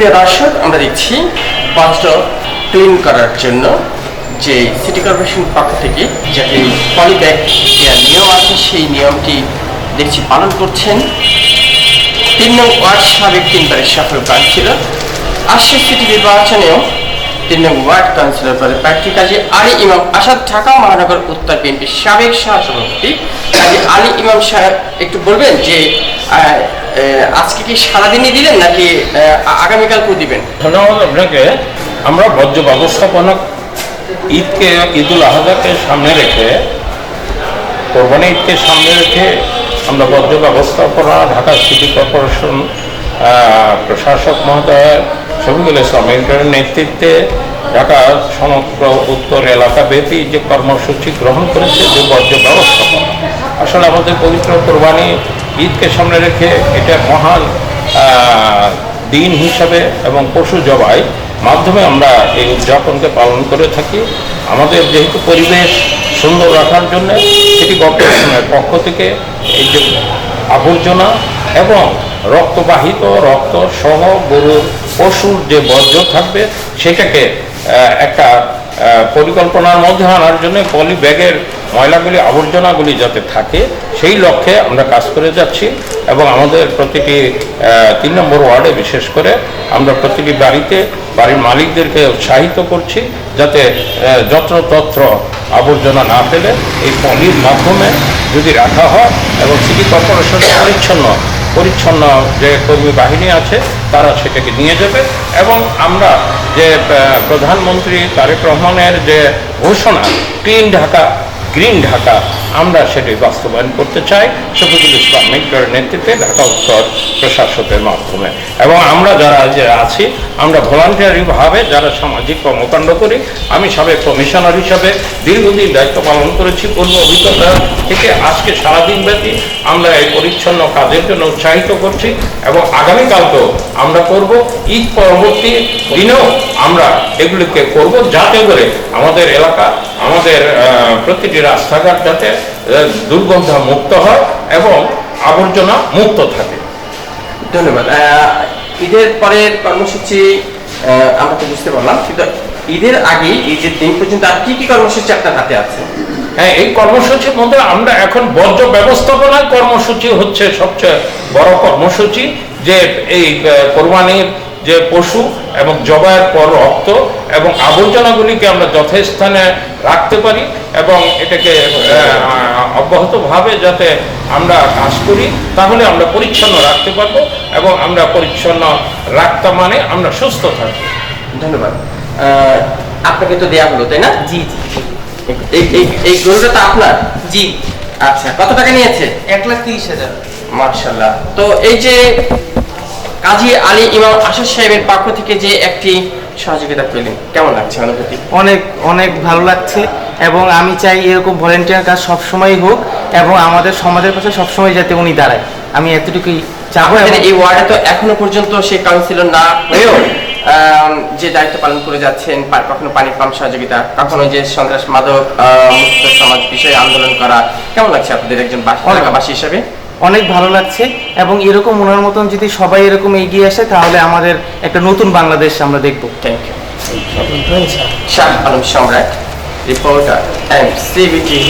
প্রিয় দর্শক, আমরা দেখছি বজ্র ক্লিন করার জন্য যে সিটি কর্পোরেশন পক্ষ থেকে যাতে পলিব্যাগ দেওয়ার নিয়ম আছে সেই নিয়মটি দেখছি পালন করছেন 3 নং ওয়ার্ড সাবেক 3বারের সফল কাউন্সিলর। আসছে সিটি নির্বাচনেও 3 নং ওয়ার্ড কাউন্সিলর পদে প্রার্থী কাজী আলী ইমাম আসাদ ঢাকা মহানগর উত্তর বিএনপির সাবেক সহসভাপতি কাজী আলী ইমাম সাহেব একটু বলবেন যে আজকে কি সারাদিনই দিলেন নাকি আগামীকালকেও দিবেন? ধন্যবাদ আপনাকে। আমরা বর্জ্য ব্যবস্থাপনা ঈদুল আজহাকে সামনে রেখে, কোরবানি ঈদকে সামনে রেখে আমরা বর্জ্য ব্যবস্থাপনা ঢাকা সিটি কর্পোরেশন প্রশাসক মহোদয় শফিকুল ইসলামের নেতৃত্বে ঢাকার সমগ্র উত্তর এলাকাব্যাপী যে কর্মসূচি গ্রহণ করেছে যে বর্জ্য ব্যবস্থাপনা, আসলে আমাদের পবিত্র কোরবানি ঈদকে সামনে রেখে এটা মহান দিন হিসাবে এবং পশু জবাই মাধ্যমে আমরা এই উদযাপনকে পালন করে থাকি। আমাদের যেহেতু পরিবেশ সুন্দর রাখার জন্য সিটি কর্পোরেশনের পক্ষ থেকে এই যে আবর্জনা এবং রক্তবাহিত রক্ত সহ গরুর পশুর যে বর্জ্য থাকবে সেটাকে একটা পরিকল্পনার মধ্যে আনার জন্য পলি ব্যাগের ময়লাগুলি আবর্জনাগুলি যাতে থাকে সেই লক্ষ্যে আমরা কাজ করে যাচ্ছি। এবং আমাদের প্রতিটি 3 নম্বর ওয়ার্ডে বিশেষ করে আমরা প্রতিটি বাড়ির মালিকদেরকে উৎসাহিত করছি যাতে যত্রতত্র আবর্জনা না ফেলে এই পলির মাধ্যমে যদি রাখা হয় এবং সিটি কর্পোরেশনের পরিচ্ছন্ন যে কর্মী বাহিনী আছে তারা সেটাকে নিয়ে যাবে। এবং আমরা যে প্রধানমন্ত্রী তারেক রহমানের যে ঘোষণা ক্লিন ঢাকা গ্রিন ঢাকা, আমরা সেটি বাস্তবায়ন করতে চাই শফিকুল ইসলাম মেঘের নেতৃত্বে ঢাকা উত্তর প্রশাসকের মাধ্যমে। এবং আমরা যারা যে আছি আমরা ভলান্টিয়ারিভাবে যারা সামাজিক কর্মকাণ্ড করি, আমি সাবেক কমিশনার হিসাবে দীর্ঘদিন দায়িত্ব পালন করেছি। পূর্ব অভিজ্ঞতা থেকে আজকে সারাদিন ব্যাপী আমরা এই পরিচ্ছন্ন কাজের জন্য উৎসাহিত করছি এবং আগামীকালকেও আমরা করব। ঈদ পরবর্তী দিনেও আমরা এগুলিকে করব যাতে করে আমাদের এলাকা, আমাদের প্রতিটি রাস্তাঘাট যাতে দুর্গন্ধ মুক্ত হয় এবং আবর্জনা মুক্ত থাকে। ধন্যবাদ। ঈদের পরের কর্মসূচি আমরা তো বুঝতে পারলাম, কিন্তু ঈদের আগে ঈদের দিন পর্যন্ত আর কি কি কর্মসূচি আপনার হাতে আছে? হ্যাঁ, এই কর্মসূচির মধ্যে আমরা এখন বর্জ্য ব্যবস্থাপনার কর্মসূচি হচ্ছে সবচেয়ে বড় কর্মসূচি। যে এই কোরবানির যে পশু এবং জবাইয়ের পর রক্ত এবং আবর্জনাগুলিকে আমরা যথাস্থানে রাখতে পারি এবং এটাকে অব্যাহতভাবে যাতে আমরা কাজ করি, তাহলে আমরা পরিচ্ছন্ন রাখতে পারবো এবং আমরা পরিচ্ছন্ন রাখতে মানে আমরা সুস্থ থাকবো। ধন্যবাদ। আপনাকে তো দেয়া হলো, তাই না? জি জি। এই গরুটা তো আপনার? জি। আচ্ছা, কত টাকা নিয়েছে? 1,30,000। মাশাআল্লাহ। তো এই যে কাজী আলী ইমাম আসাদ সাহেবের পক্ষ থেকে যে একটি সহযোগিতা পেলেন, কেমন লাগছে অনুভূতি? অনেক অনেক ভালো লাগছে এবং আমি চাই এরকম ভলেন্টিয়ার কাজ সবসময় হোক এবং আমাদের সমাজের পাশে সবসময় যাতে উনি দাঁড়ায়, আমি এতটুকুই চাবো। এই ওয়ার্ডে তো এখনো পর্যন্ত সেই কাউন্সিলর না হয়েও যে দায়িত্ব পালন করে যাচ্ছেন, কখনো পানি পাম্প সহযোগিতা, কখনো যে সন্ত্রাস মাদক মুক্ত সমাজ বিষয়ে আন্দোলন করা, কেমন লাগছে আপনাদের একজন এলাকাবাসী হিসেবে? অনেক ভালো লাগছে এবং এরকম ওনার মতন যদি সবাই এরকম এগিয়ে আসে তাহলে আমাদের একটা নতুন বাংলাদেশ আমরা দেখব। Thank you. শাহ আলম সম্রাট, রিপোর্টার, MCBTV।